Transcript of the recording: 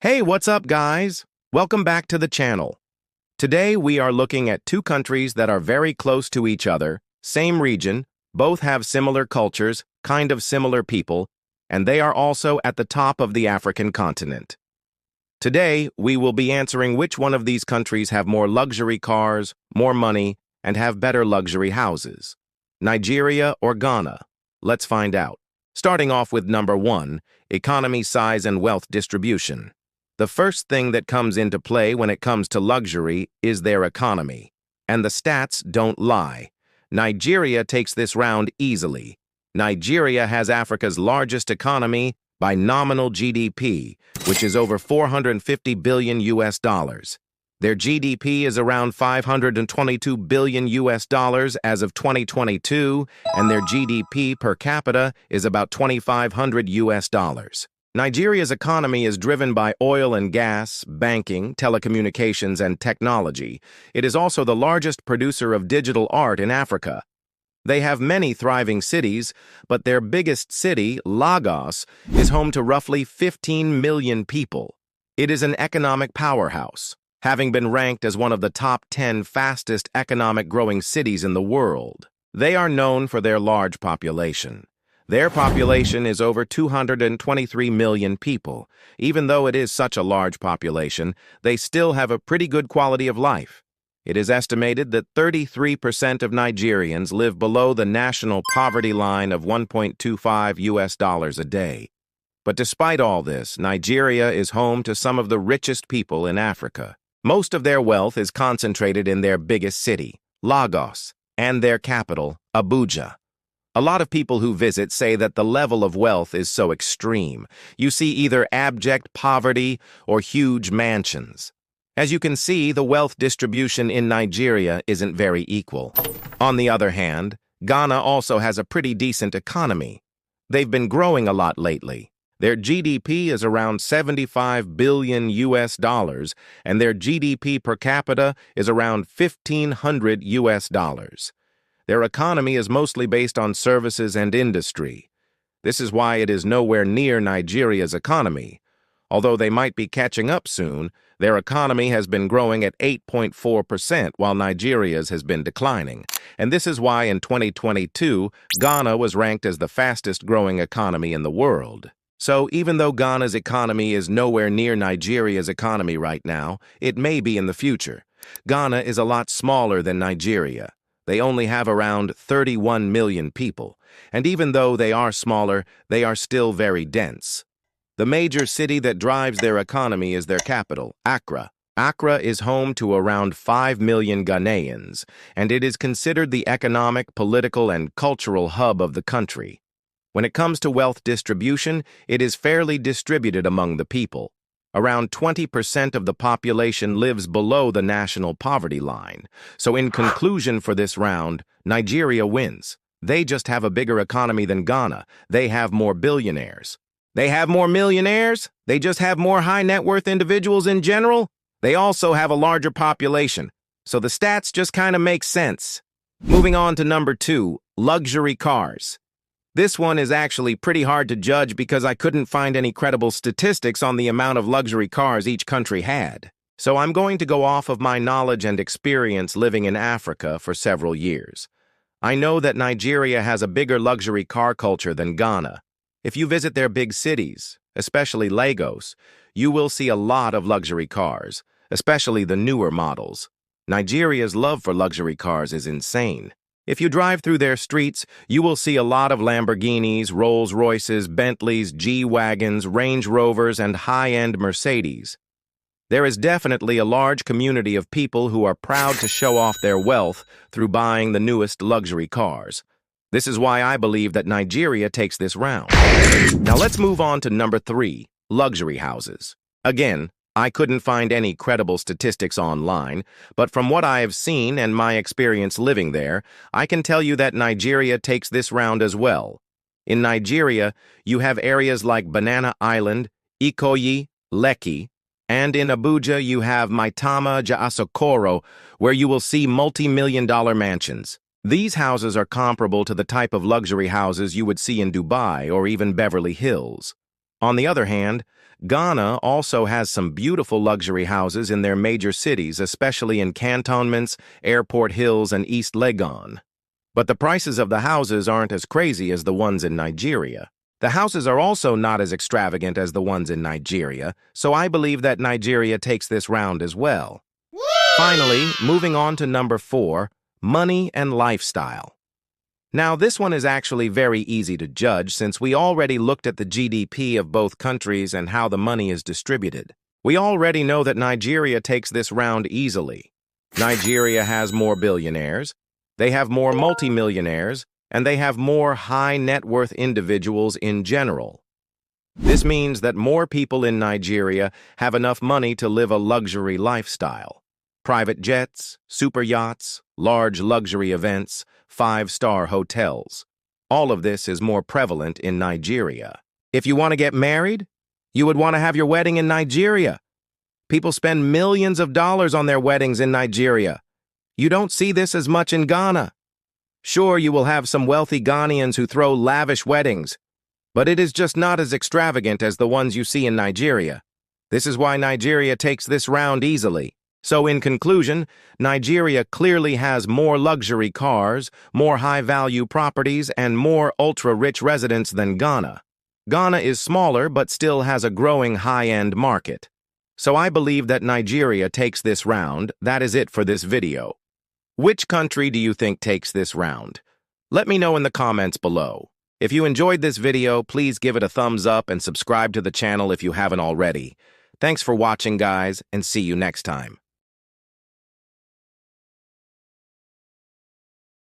Hey, what's up, guys? Welcome back to the channel. Today, we are looking at two countries that are very close to each other, same region, both have similar cultures, kind of similar people, and they are also at the top of the African continent. Today, we will be answering which one of these countries have more luxury cars, more money, and have better luxury houses. Nigeria or Ghana? Let's find out. Starting off with number 1, economy, size, and wealth distribution. The first thing that comes into play when it comes to luxury is their economy. And the stats don't lie. Nigeria takes this round easily. Nigeria has Africa's largest economy by nominal GDP, which is over 450 billion US dollars. Their GDP is around 522 billion US dollars as of 2022, and their GDP per capita is about 2,500 US dollars. Nigeria's economy is driven by oil and gas, banking, telecommunications, and technology. It is also the largest producer of digital art in Africa. They have many thriving cities, but their biggest city, Lagos, is home to roughly 15 million people. It is an economic powerhouse, having been ranked as one of the top 10 fastest economic growing cities in the world. They are known for their large population. Their population is over 223 million people. Even though it is such a large population, they still have a pretty good quality of life. It is estimated that 33% of Nigerians live below the national poverty line of 1.25 US dollars a day. But despite all this, Nigeria is home to some of the richest people in Africa. Most of their wealth is concentrated in their biggest city, Lagos, and their capital, Abuja. A lot of people who visit say that the level of wealth is so extreme. You see either abject poverty or huge mansions. As you can see, the wealth distribution in Nigeria isn't very equal. On the other hand, Ghana also has a pretty decent economy. They've been growing a lot lately. Their GDP is around 75 billion US dollars, and their GDP per capita is around 1,500 US dollars. Their economy is mostly based on services and industry. This is why it is nowhere near Nigeria's economy. Although they might be catching up soon, their economy has been growing at 8.4% while Nigeria's has been declining. And this is why in 2022, Ghana was ranked as the fastest growing economy in the world. So even though Ghana's economy is nowhere near Nigeria's economy right now, it may be in the future. Ghana is a lot smaller than Nigeria. They only have around 31 million people, and even though they are smaller, they are still very dense. The major city that drives their economy is their capital, Accra. Accra is home to around 5 million Ghanaians, and it is considered the economic, political, and cultural hub of the country. When it comes to wealth distribution, it is fairly distributed among the people. Around 20% of the population lives below the national poverty line. So in conclusion for this round, Nigeria wins. They just have a bigger economy than Ghana. They have more billionaires. They have more millionaires? They just have more high net worth individuals in general? They also have a larger population. So the stats just kind of make sense. Moving on to number 2, luxury cars. This one is actually pretty hard to judge because I couldn't find any credible statistics on the amount of luxury cars each country had. So I'm going to go off of my knowledge and experience living in Africa for several years. I know that Nigeria has a bigger luxury car culture than Ghana. If you visit their big cities, especially Lagos, you will see a lot of luxury cars, especially the newer models. Nigeria's love for luxury cars is insane. If you drive through their streets, you will see a lot of Lamborghinis, Rolls-Royces, Bentleys, G-Wagons, Range Rovers, and high-end Mercedes. There is definitely a large community of people who are proud to show off their wealth through buying the newest luxury cars. This is why I believe that Nigeria takes this round. Now let's move on to number 3, luxury houses. Again, I couldn't find any credible statistics online, but from what I have seen and my experience living there, I can tell you that Nigeria takes this round as well. In Nigeria, you have areas like Banana Island, Ikoyi, Lekki, and in Abuja you have Maitama Asokoro, where you will see multi-million-dollar mansions. These houses are comparable to the type of luxury houses you would see in Dubai or even Beverly Hills. On the other hand, Ghana also has some beautiful luxury houses in their major cities, especially in cantonments, Airport Hills, and East Legon. But the prices of the houses aren't as crazy as the ones in Nigeria. The houses are also not as extravagant as the ones in Nigeria, so I believe that Nigeria takes this round as well. Finally, moving on to number 4, money and lifestyle. Now, this one is actually very easy to judge since we already looked at the GDP of both countries and how the money is distributed. We already know that Nigeria takes this round easily. Nigeria has more billionaires, they have more multimillionaires, and they have more high-net-worth individuals in general. This means that more people in Nigeria have enough money to live a luxury lifestyle. Private jets, super yachts, large luxury events, 5-star hotels. All of this is more prevalent in Nigeria. If you want to get married, you would want to have your wedding in Nigeria. People spend millions of dollars on their weddings in Nigeria. You don't see this as much in Ghana. Sure, you will have some wealthy Ghanaians who throw lavish weddings, but it is just not as extravagant as the ones you see in Nigeria. This is why Nigeria takes this round easily. So in conclusion, Nigeria clearly has more luxury cars, more high-value properties, and more ultra-rich residents than Ghana. Ghana is smaller but still has a growing high-end market. So I believe that Nigeria takes this round. That is it for this video. Which country do you think takes this round? Let me know in the comments below. If you enjoyed this video, please give it a thumbs up and subscribe to the channel if you haven't already. Thanks for watching, guys, and see you next time.